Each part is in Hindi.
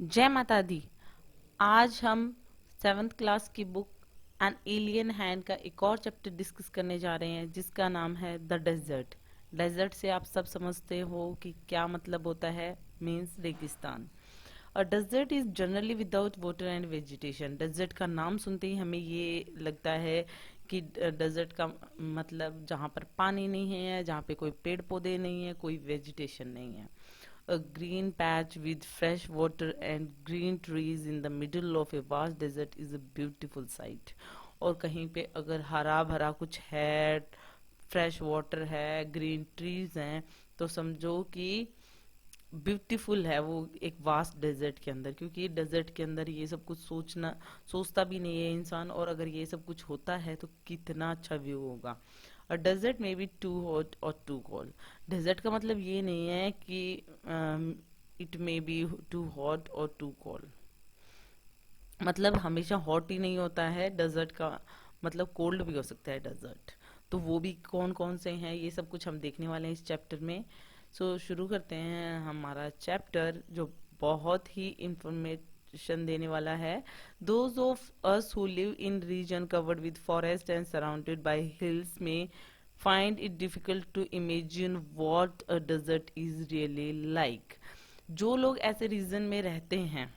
जय माता दी। आज हम सेवन्थ क्लास की बुक एन एलियन हैंड का एक और चैप्टर डिस्कस करने जा रहे हैं जिसका नाम है द डेजर्ट। डेजर्ट से आप सब समझते हो कि क्या मतलब होता है। मीन्स रेगिस्तान। और desert is generally without water and vegetation. Desert का नाम सुनते ही हमें ये लगता है कि डेजर्ट का मतलब जहाँ पर पानी नहीं है, जहाँ पे कोई पेड़ पौधे नहीं है, कोई वेजिटेशन नहीं है। A green patch with fresh water and green trees in the middle of a vast desert is a beautiful sight. और कहीं पे अगर हरा भरा कुछ है, फ्रेश वाटर है, ग्रीन ट्रीज हैं, तो समझो कि ब्यूटीफुल है वो एक वास्ट डेजर्ट के अंदर। क्योंकि डेजर्ट के अंदर ये सब कुछ सोचता भी नहीं है इंसान, और अगर ये सब कुछ होता है तो कितना अच्छा व्यू होगा। और डेजर्ट में बी टू हॉट और टू कोल्ड। डेजर्ट का मतलब ये नहीं है कि it may be too hot और टू कोल्ड। मतलब हमेशा हॉट ही नहीं होता है डेजर्ट का, मतलब कोल्ड भी हो सकता है डेजर्ट। तो वो भी कौन कौन से हैं ये सब कुछ हम देखने वाले हैं इस चैप्टर में। शुरू करते हैं हमारा चैप्टर, जो बहुत ही इंफॉर्मेशन देने वाला है। Those of us who live in region covered with forest and surrounded by hills में find it difficult to imagine what a desert is really like। जो लोग ऐसे रीजन में रहते हैं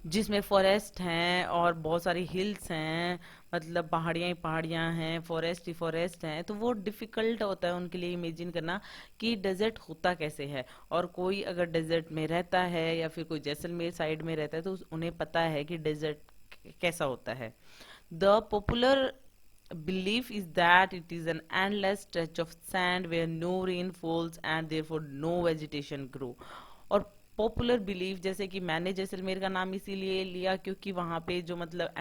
जिसमें फॉरेस्ट हैं और बहुत सारी हिल्स हैं, मतलब पहाड़ियाँ ही पहाड़ियाँ हैं, फॉरेस्ट ही फॉरेस्ट हैं, तो वो डिफिकल्ट होता है उनके लिए इमेजिन करना कि डेजर्ट होता कैसे है। और कोई अगर डेजर्ट में रहता है या फिर कोई जैसलमेर साइड में रहता है तो उन्हें पता है कि डेजर्ट कैसा होता है। The popular belief is that it is an endless stretch of sand where no rain falls and therefore no vegetation grow। और पॉपुलर बिलीफ, जैसे कि मैंने जैसलमेर का नाम इसीलिए लिया क्योंकि वहां पे जो मतलब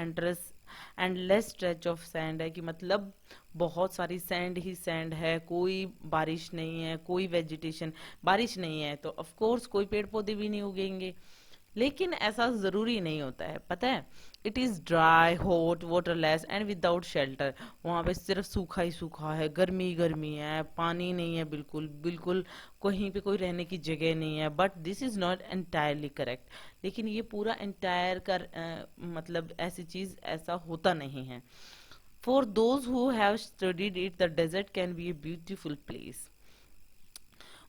एंडलेस स्ट्रेच ऑफ सैंड है, कि मतलब बहुत सारी सैंड ही सैंड है, कोई बारिश नहीं है, कोई वेजिटेशन, बारिश नहीं है तो ऑफ कोर्स कोई पेड़ पौधे भी नहीं उगेंगे। लेकिन ऐसा जरूरी नहीं होता है, पता है। It is dry hot waterless and without shelter. वहां पे सिर्फ सूखा ही सूखा है, गर्मी ही गर्मी है, पानी नहीं है, बिल्कुल बिल्कुल कहीं पे कोई रहने की जगह नहीं है। But this is not entirely correct. लेकिन ये पूरा एंटायर कर मतलब ऐसी चीज ऐसा होता नहीं है। For those who have studied it the desert can be a beautiful place.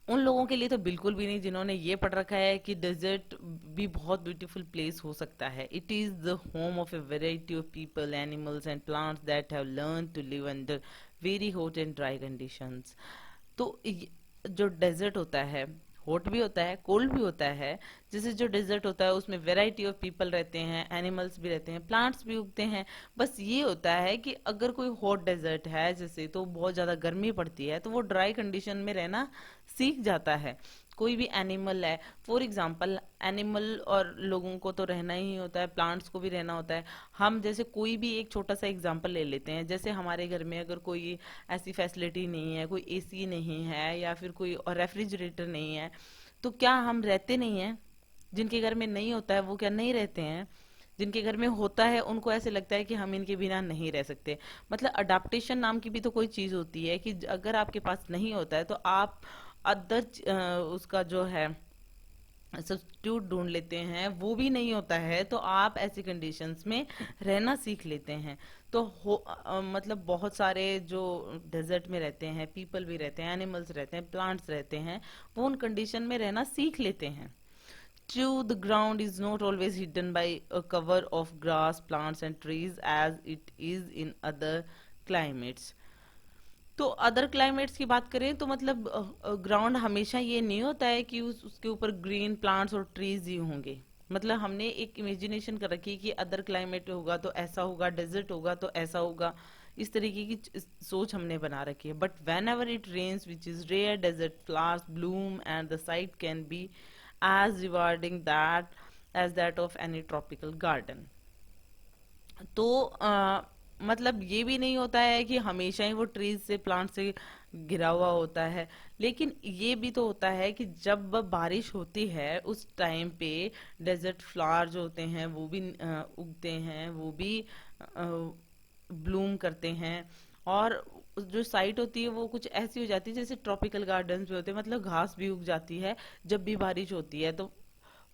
उन लोगों के लिए तो बिल्कुल भी नहीं जिन्होंने ये पढ़ रखा है कि डेजर्ट भी बहुत ब्यूटीफुल प्लेस हो सकता है। It is the home of a variety of people animals and plants that have learn to live under very hot and dry conditions. तो जो डेजर्ट होता है, हॉट भी होता है, कोल्ड भी होता है। जैसे जो डेजर्ट होता है उसमें वेराइटी ऑफ पीपल रहते हैं, एनिमल्स भी रहते हैं, प्लांट्स भी उगते हैं। बस ये होता है कि अगर कोई हॉट डेजर्ट है जैसे, तो बहुत ज्यादा गर्मी पड़ती है तो वो ड्राई कंडीशन में रहना सीख जाता है। कोई भी एनिमल है, फॉर एग्जाम्पल, एनिमल और लोगों को तो रहना ही होता है, प्लांट्स को भी रहना होता है। हम जैसे कोई भी एक छोटा सा एग्जाम्पल ले लेते हैं, जैसे हमारे घर में अगर कोई ऐसी फैसिलिटी नहीं है, कोई एसी नहीं है या फिर कोई रेफ्रिजरेटर नहीं है, तो क्या हम रहते नहीं हैं? जिनके घर में नहीं होता है वो क्या नहीं रहते हैं? जिनके घर में होता है उनको ऐसे लगता है कि हम इनके बिना नहीं रह सकते। मतलब अडाप्टेशन नाम की भी तो कोई चीज होती है कि अगर आपके पास नहीं होता है तो आप अदर उसका जो है सब्स्टिट्यूट ढूंढ लेते हैं। वो भी नहीं होता है तो आप ऐसी कंडीशंस में रहना सीख लेते हैं। तो मतलब बहुत सारे जो डेजर्ट में रहते हैं, पीपल भी रहते हैं, एनिमल्स रहते हैं, प्लांट्स रहते हैं, वो उन कंडीशन में रहना सीख लेते हैं। True, the ground is not always hidden by a cover of grass, plants, and trees as it is in other climates। तो अदर क्लाइमेट्स की बात करें तो मतलब ग्राउंड हमेशा ये नहीं होता है कि उसके ऊपर ग्रीन प्लांट्स और ट्रीज ही होंगे। मतलब हमने एक इमेजिनेशन कर रखी है कि अदर क्लाइमेट होगा तो ऐसा होगा, डेजर्ट होगा तो ऐसा होगा, इस तरीके की सोच हमने बना रखी है। But whenever it rains which is rare, desert flowers bloom and the sight can be as rewarding that as that of any tropical garden। तो मतलब ये भी नहीं होता है कि हमेशा ही वो ट्रीज से प्लांट से घिरा हुआ होता है। लेकिन ये भी तो होता है कि जब बारिश होती है उस टाइम पे डेजर्ट फ्लावर जो होते हैं वो भी उगते हैं, वो भी ब्लूम करते हैं। और जो साइट होती है वो कुछ ऐसी हो जाती है जैसे ट्रॉपिकल गार्डन्स भी होते हैं, मतलब घास भी उग जाती है जब भी बारिश होती है। तो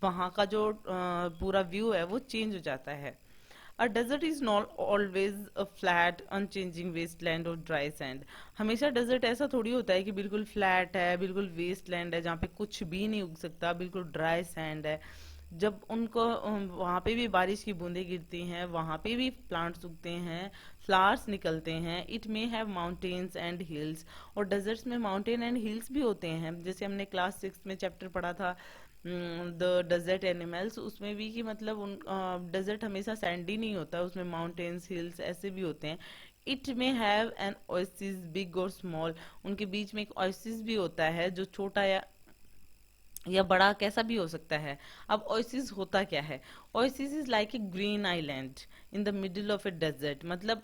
वहाँ का जो पूरा व्यू है वो चेंज हो जाता है। A desert is not always a flat unchanging wasteland और ड्राई सैंड। हमेशा डेजर्ट ऐसा थोड़ी होता है कि बिल्कुल फ्लैट है, बिल्कुल वेस्टलैंड है जहाँ पे कुछ भी नहीं उग सकता, बिल्कुल ड्राई सैंड है। जब उनको वहाँ पे भी बारिश की बूंदें गिरती हैं, वहाँ पे भी प्लांट्स उगते हैं, फ्लावर्स निकलते हैं। It may have mountains and hills. और डेजर्ट्स में माउंटेन एंड हिल्स भी होते हैं, जैसे हमने क्लास 6 में चैप्टर पढ़ा था द डेजर्ट एनिमल्स, उसमें भी कि मतलब उन डेजर्ट हमेशा सैंडी नहीं होता, उसमें माउंटेन्स हिल्स ऐसे भी होते हैं। It may have an oasis big और स्मॉल। उनके बीच में एक ओएसिस भी होता है जो छोटा या बड़ा कैसा भी हो सकता है। अब ओएसिस होता क्या है? Oasis is like a green island in the middle of a desert. मतलब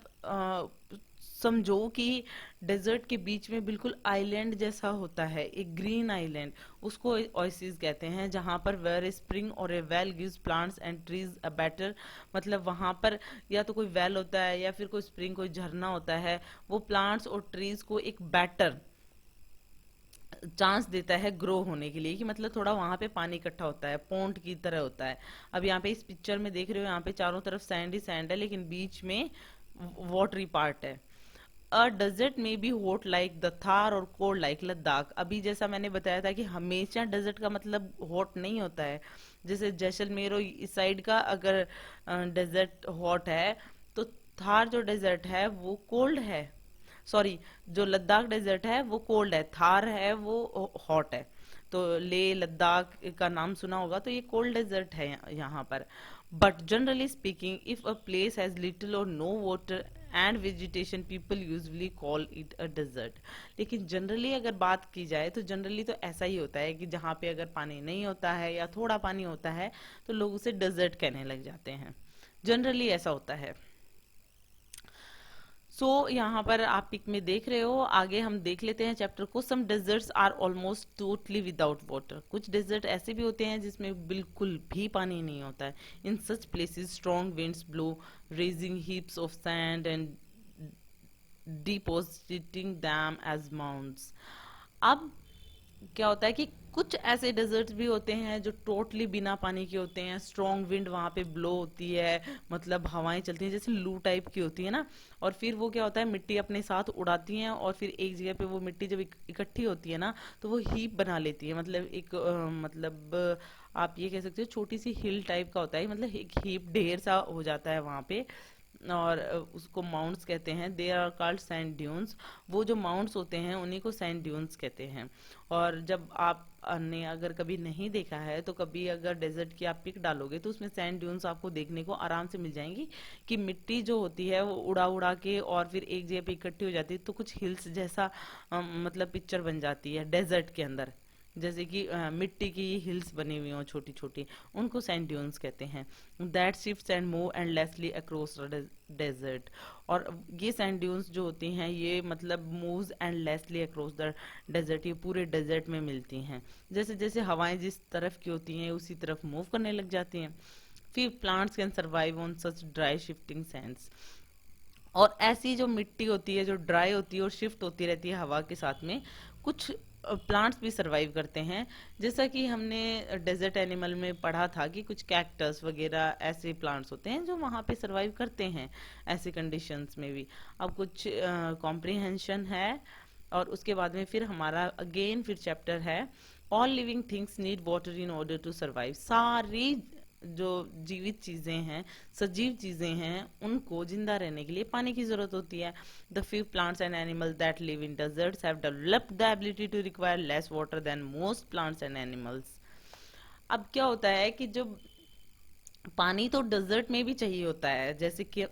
समझो कि डेजर्ट के बीच में बिल्कुल आइलैंड जैसा होता है, एक ग्रीन आइलैंड, उसको ओएसिस कहते हैं, जहां पर where a spring or a well gives plants and trees a better. मतलब वहां पर या तो कोई वेल होता है या फिर कोई स्प्रिंग, कोई झरना होता है, वो प्लांट्स और ट्रीज को एक बेटर चांस देता है ग्रो होने के लिए, कि मतलब थोड़ा वहां पे पानी इकट्ठा होता है, पॉन्ड की तरह होता है। अब यहाँ पे इस पिक्चर में देख रहे हो, यहाँ पे चारों तरफ सैंड ही सैंड है, लेकिन बीच में वाटरी पार्ट है। अ डेजर्ट में be hot like the Thar और कोल्ड लाइक लद्दाख। अभी जैसा मैंने बताया था कि हमेशा डेजर्ट का मतलब हॉट नहीं होता है। जैसे जैसलमेर और इस साइड का अगर डेजर्ट हॉट है, तो थार जो डेजर्ट है वो कोल्ड है। सॉरी, जो लद्दाख डेजर्ट है वो कोल्ड है, थार है वो हॉट है। तो ले लद्दाख का नाम सुना होगा, तो ये कोल्ड डेजर्ट है यहाँ पर। But generally speaking if a place has little or no water and vegetation, people usually call it a desert. लेकिन जनरली अगर बात की जाए तो जनरली तो ऐसा ही होता है कि जहाँ पे अगर पानी नहीं होता है या थोड़ा पानी होता है, तो लोग उसे डेजर्ट कहने लग जाते हैं। जनरली ऐसा होता है। यहाँ पर आप पिक में देख रहे हो, आगे हम देख लेते हैं चैप्टर को। Some deserts are almost totally without water. कुछ डेजर्ट ऐसे भी होते हैं जिसमें बिल्कुल भी पानी नहीं होता है। In such places strong winds blow, raising heaps of sand and depositing them as mounds. अब क्या होता है कि कुछ ऐसे डेजर्ट्स भी होते हैं जो टोटली बिना पानी के होते हैं, स्ट्रॉन्ग विंड वहां पे ब्लो होती है, मतलब हवाएं चलती हैं जैसे लू टाइप की होती है ना। और फिर वो क्या होता है, मिट्टी अपने साथ उड़ाती हैं, और फिर एक जगह पे वो मिट्टी जब इकट्ठी होती है ना, तो वो हीप बना लेती है। मतलब एक आप ये कह सकते हो छोटी सी हिल टाइप का होता है, मतलब एक हीप ढेर सा हो जाता है वहां पे। और उसको माउंट्स कहते हैं, they are called sand dunes. वो जो माउंट्स होते हैं उन्हीं को सैंड ड्यून्स कहते हैं। और जब आप ने अगर कभी नहीं देखा है, तो कभी अगर डेजर्ट की आप पिक डालोगे तो उसमें सैंड ड्यून्स आपको देखने को आराम से मिल जाएंगी, कि मिट्टी जो होती है वो उड़ा उड़ा के और फिर एक जगह पे इकट्ठी हो जाती है, तो कुछ हिल्स जैसा मतलब पिक्चर बन जाती है डेजर्ट के अंदर। जैसे कि मिट्टी की हिल्स बनी हुई हो छोटी छोटी, उनको सैंड ड्यून्स कहते हैं। That shifts and move endlessly across the desert. और ये सैंड ड्यून्स जो होती हैं ये मतलब moves endlessly across the desert, ये पूरे डेजर्ट में मिलती हैं। जैसे जैसे हवाएं जिस तरफ की होती हैं उसी तरफ मूव करने लग जाती हैं। फिर plants can survive on such dry shifting Sands. और ऐसी जो मिट्टी होती है जो ड्राई होती है और शिफ्ट होती रहती है हवा के साथ में, कुछ प्लांट्स भी सरवाइव करते हैं। जैसा कि हमने डेजर्ट एनिमल में पढ़ा था कि कुछ कैक्टस वगैरह ऐसे प्लांट्स होते हैं जो वहाँ पे सरवाइव करते हैं ऐसे कंडीशंस में भी। अब कुछ कॉम्प्रिहेंशन है, और उसके बाद में फिर हमारा अगेन फिर चैप्टर है, all living things need water in order to survive. सारी जो जीवित चीजें हैं, सजीव चीजें हैं, उनको जिंदा रहने के लिए पानी की जरूरत होती है। The few plants and animal that live in deserts have developed the ability to require less water than most plants and animals. अब क्या होता है कि जब पानी तो डेजर्ट में भी चाहिए होता है, जैसे कि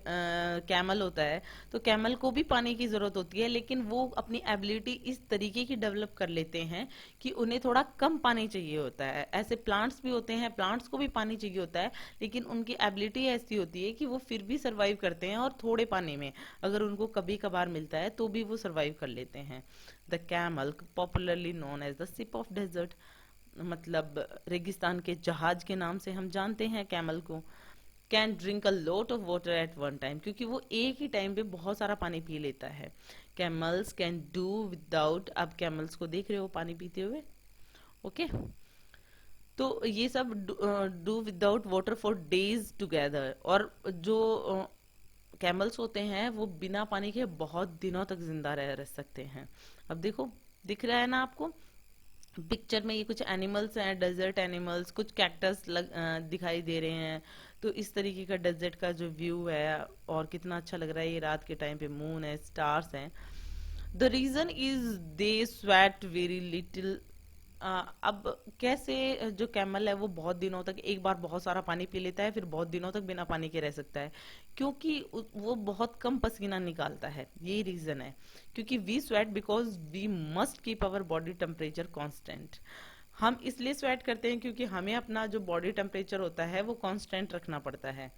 कैमल होता है, तो कैमल को भी पानी की जरूरत होती है, लेकिन वो अपनी एबिलिटी इस तरीके की डेवलप कर लेते हैं कि उन्हें थोड़ा कम पानी चाहिए होता है। ऐसे प्लांट्स भी होते हैं, प्लांट्स को भी पानी चाहिए होता है, लेकिन उनकी एबिलिटी ऐसी होती है कि वो फिर भी सरवाइव करते हैं, और थोड़े पानी में अगर उनको कभी कभार मिलता है तो भी वो सरवाइव कर लेते हैं। The camel popularly known as the ship of desert, मतलब रेगिस्तान के जहाज के नाम से हम जानते हैं कैमल को। Can drink a lot of water at one time, क्योंकि वो एक ही टाइम पे बहुत सारा पानी पी लेता है। कैमल्स कैन डू विदाउट, अब कैमल्स को देख रहे हो पानी पीते हुए, ओके। तो ये सब do without water for days together. और जो कैमल्स होते हैं वो बिना पानी के बहुत दिनों तक जिंदा रह सकते हैं। अब देखो, दिख रहा है ना आपको पिक्चर में, ये कुछ एनिमल्स हैं, डेजर्ट एनिमल्स, कुछ कैक्टस दिखाई दे रहे हैं। तो इस तरीके का डेजर्ट का जो व्यू है, और कितना अच्छा लग रहा है, ये रात के टाइम पे मून है, स्टार्स हैं। The reason is they sweat very little. अब कैसे जो कैमल है वो बहुत दिनों तक एक बार बहुत सारा पानी पी लेता है, फिर बहुत दिनों तक बिना पानी के रह सकता है? क्योंकि वो बहुत कम पसीना निकालता है, यही रीजन है। क्योंकि we sweat because we must keep our body temperature constant. हम इसलिए स्वेट करते हैं क्योंकि हमें अपना जो बॉडी टेम्परेचर होता है वो कांस्टेंट रखना पड़ता है।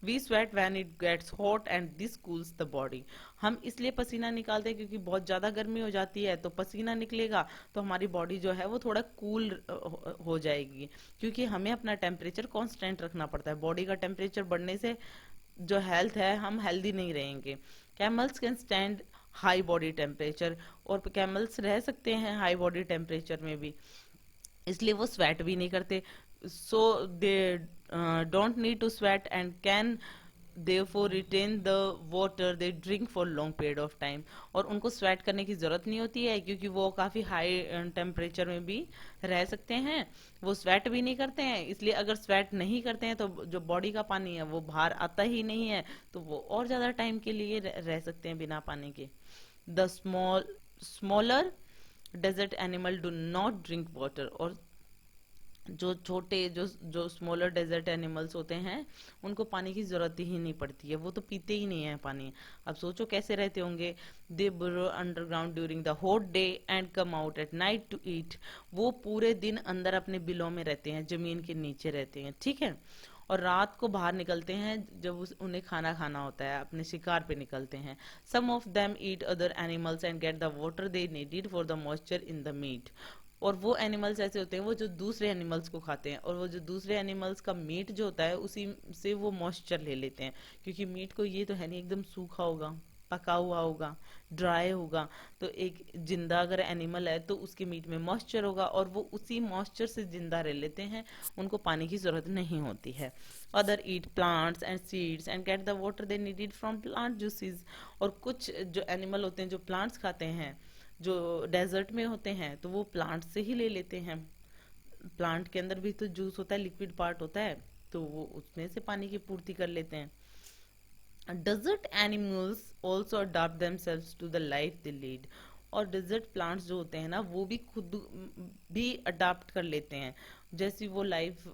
We sweat when it gets hot and this cools the body. हम इसलिए पसीना निकालते हैं क्योंकि बहुत ज्यादा गर्मी हो जाती है, तो पसीना निकलेगा तो हमारी बॉडी जो है वो थोड़ा कूल हो जाएगी। क्योंकि हमें अपना टेम्परेचर कांस्टेंट रखना पड़ता है, बॉडी का टेम्परेचर बढ़ने से जो हेल्थ है, हम हेल्दी नहीं रहेंगे। Camels can stand high body temperature, और कैमल्स रह सकते हैं हाई बॉडी टेम्परेचर में भी, इसलिए वो स्वेट भी नहीं करते। So they don't need to sweat and can therefore retain the water they drink for long period of time। और उनको स्वेट करने की जरूरत नहीं होती है क्योंकि वो काफी हाई टेम्परेचर में भी रह सकते हैं, वो स्वेट भी नहीं करते हैं। इसलिए अगर स्वेट नहीं करते हैं तो जो बॉडी का पानी है वो बाहर आता ही नहीं है, तो वो और ज्यादा टाइम के लिए रह सकते हैं बिना पानी के। The smaller desert animal do not drink water. और जो छोटे जो जो स्मॉलर डेजर्ट एनिमल्स होते हैं उनको पानी की जरूरत ही नहीं पड़ती है, वो तो पीते ही नहीं है पानी। अब सोचो कैसे रहते होंगे। They burrow underground during the hot day and come out at night to eat. वो पूरे दिन अंदर अपने बिलों में रहते हैं, जमीन के नीचे रहते हैं, ठीक है। और रात को बाहर निकलते हैं जब उन्हें खाना खाना होता है, अपने शिकार पे निकलते हैं। Some of them eat other animals and get the water they needed for the moisture in the meat. और वो एनिमल्स ऐसे होते हैं वो जो दूसरे एनिमल्स को खाते हैं, और वो जो दूसरे एनिमल्स का मीट जो होता है उसी से वो मॉइस्चर ले लेते हैं। क्योंकि मीट को ये तो है नहीं एकदम सूखा होगा, पका हुआ होगा, ड्राई होगा। तो एक जिंदा अगर एनिमल है तो उसके मीट में मॉइस्चर होगा, और वो उसी मॉइस्चर से जिंदा रह लेते हैं, उनको पानी की जरूरत नहीं होती है। Other eat plants and seeds and get the water they needed from plant juices. और कुछ जो एनिमल होते हैं जो प्लांट्स खाते हैं, जो डेजर्ट में होते हैं, तो वो प्लांट से ही ले लेते हैं। प्लांट के अंदर भी तो जूस होता है, लिक्विड पार्ट होता है, तो वो उसमें से पानी की पूर्ति कर लेते हैं। Desert animals also adopt themselves to the life they lead. और डेजर्ट प्लांट्स जो होते हैं ना वो भी खुद भी अडाप्ट कर लेते हैं। जैसी वो लाइफ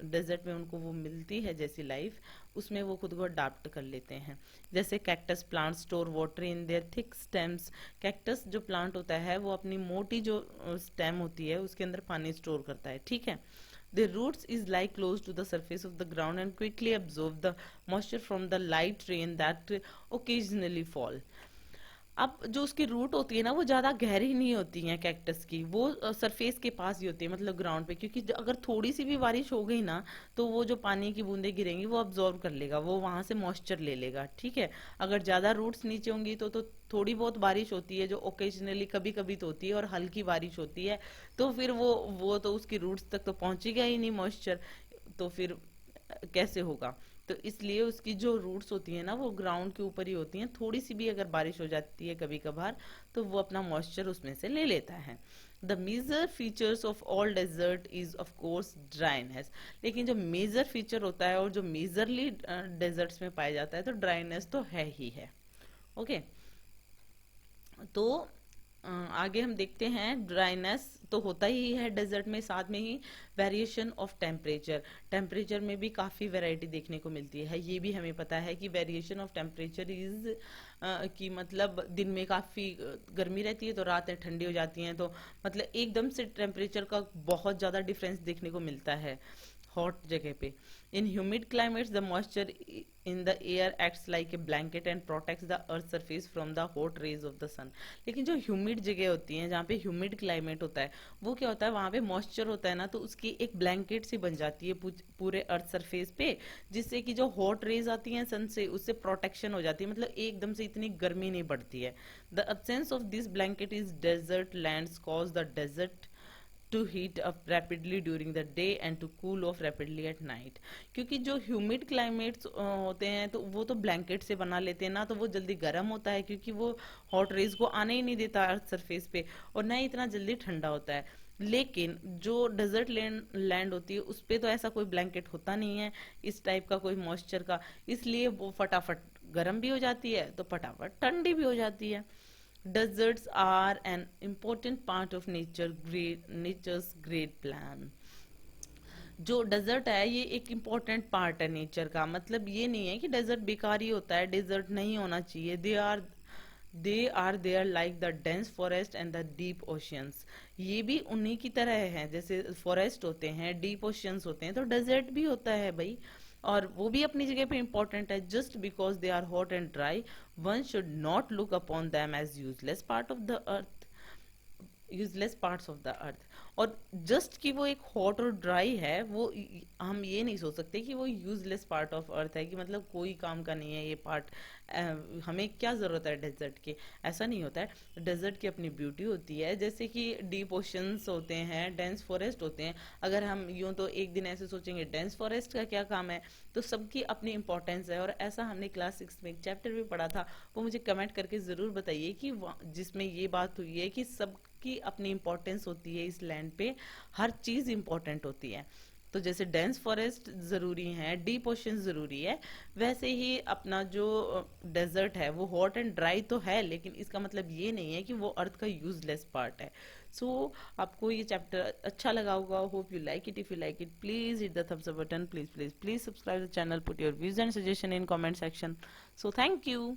डेजर्ट में उनको वो मिलती है, जैसी लाइफ उसमें वो खुद को अडाप्ट कर लेते हैं। जैसे cactus plant store water in their thick stems. Cactus जो प्लांट होता है वो अपनी मोटी जो स्टेम होती है उसके अंदर पानी स्टोर करता है, ठीक है। Their roots is lie close to the surface of the ground and quickly absorb the moisture from the light rain that occasionally fall। अब जो उसकी रूट होती है ना वो ज्यादा गहरी नहीं होती है कैक्टस की, वो सरफेस के पास ही होती है, मतलब ग्राउंड पे। क्योंकि अगर थोड़ी सी भी बारिश हो गई ना तो वो जो पानी की बूंदें गिरेंगी वो अब्जॉर्ब कर लेगा, वो वहां से मॉइस्चर ले लेगा, ठीक है। अगर ज्यादा रूट्स नीचे होंगी तो थोड़ी बहुत बारिश होती है जो ओकेजनली कभी कभी तो होती है, और हल्की बारिश होती है, तो फिर वो तो उसकी रूट्स तक तो पहुंचेगा ही नहीं मॉइस्चर, तो फिर कैसे होगा। तो इसलिए उसकी जो रूट्स होती है ना वो ग्राउंड के ऊपर ही होती हैं। थोड़ी सी भी अगर बारिश हो जाती है कभी कभार तो वो अपना मॉइस्चर उसमें से ले लेता है। The major features of all desert is of course dryness. लेकिन जो मेजर फीचर होता है और जो मेजरली डेजर्ट्स में पाया जाता है तो ड्राइनेस तो है ही है। ओके, तो आगे हम देखते हैं। ड्राइनेस तो होता ही है डेजर्ट में, साथ में ही वेरिएशन ऑफ टेम्परेचर। टेम्परेचर में भी काफ़ी वैरायटी देखने को मिलती है, ये भी हमें पता है कि वेरिएशन ऑफ टेम्परेचर इज कि मतलब दिन में काफ़ी गर्मी रहती है तो रातें ठंडी हो जाती हैं, तो मतलब एकदम से टेम्परेचर का बहुत ज़्यादा डिफरेंस देखने को मिलता है हॉट जगह पे। In humid climates the moisture in the air acts like a blanket and protects the earth surface from the hot rays of the sun. लेकिन जो ह्यूमिड जगह होती हैं जहाँ पे ह्यूमिड क्लाइमेट होता है वो क्या होता है, वहाँ पे मॉइस्चर होता है ना तो उसकी एक ब्लैंकेट सी बन जाती है पूरे अर्थ सरफेस पे, जिससे कि जो हॉट रेज आती हैं सन से उससे प्रोटेक्शन हो जाती है, मतलब एकदम से इतनी गर्मी नहीं बढ़ती है। The absence of this blanket is desert lands cause the desert to heat up rapidly during the day and to cool off rapidly at night। क्योंकि जो ह्यूमिड क्लाइमेट्स होते हैं तो वो तो ब्लैंकेट से बना लेते हैं ना, तो वो जल्दी गर्म होता है क्योंकि वो हॉट रेज को आने ही नहीं देता अर्थ सरफेस पे, और ना ही इतना जल्दी ठंडा होता है। लेकिन जो डेजर्ट लैंड होती है उस पे तो ऐसा कोई ब्लैंकेट होता नहीं है, इस टाइप का कोई मॉइस्चर का, इसलिए वो फटाफट गर्म भी हो जाती है तो फटाफट ठंडी भी हो जाती है। Deserts are an important part of nature's great plan। जो डेजर्ट है ये एक इम्पोर्टेंट पार्ट है नेचर का, मतलब ये नहीं है कि डेजर्ट बेकार ही होता है, डेजर्ट नहीं होना चाहिए। They are there like the dense forest and the deep oceans. ये भी उन्हीं की तरह है, जैसे फॉरेस्ट होते हैं, डीप ओशियंस होते हैं, तो डेजर्ट भी होता है भाई, और वो भी अपनी जगह पे इंपॉर्टेंट है। Just because they are hot and dry, one should not look upon them as useless parts of the earth. और जस्ट कि वो एक हॉट और ड्राई है, वो हम ये नहीं सोच सकते कि वो यूजलेस पार्ट ऑफ अर्थ है, कि मतलब कोई काम का नहीं है ये पार्ट, हमें क्या जरूरत है डेजर्ट की, ऐसा नहीं होता है। डेजर्ट की अपनी ब्यूटी होती है, जैसे कि डीप ओशंस होते हैं, डेंस फॉरेस्ट होते हैं। अगर हम यूं तो एक दिन ऐसे सोचेंगे डेंस फॉरेस्ट का क्या काम है, तो सबकी अपनी इंपॉर्टेंस है। और ऐसा हमने क्लास 6 में एक चैप्टर भी पढ़ा था, वो मुझे कमेंट करके जरूर बताइए कि जिसमें ये बात हुई है कि सब की अपनी इंपॉर्टेंस होती है, इस लैंड पे हर चीज इंपॉर्टेंट होती है। तो जैसे डेंस फॉरेस्ट जरूरी है, डीप ओशन जरूरी है, वैसे ही अपना जो डेजर्ट है वो हॉट एंड ड्राई तो है, लेकिन इसका मतलब ये नहीं है कि वो अर्थ का यूजलेस पार्ट है। सो आपको ये चैप्टर अच्छा लगा होगा, hope you like it. If you like it, please hit the thumbs up button, please please please subscribe the channel, put your views and suggestion in comment section. So thank you.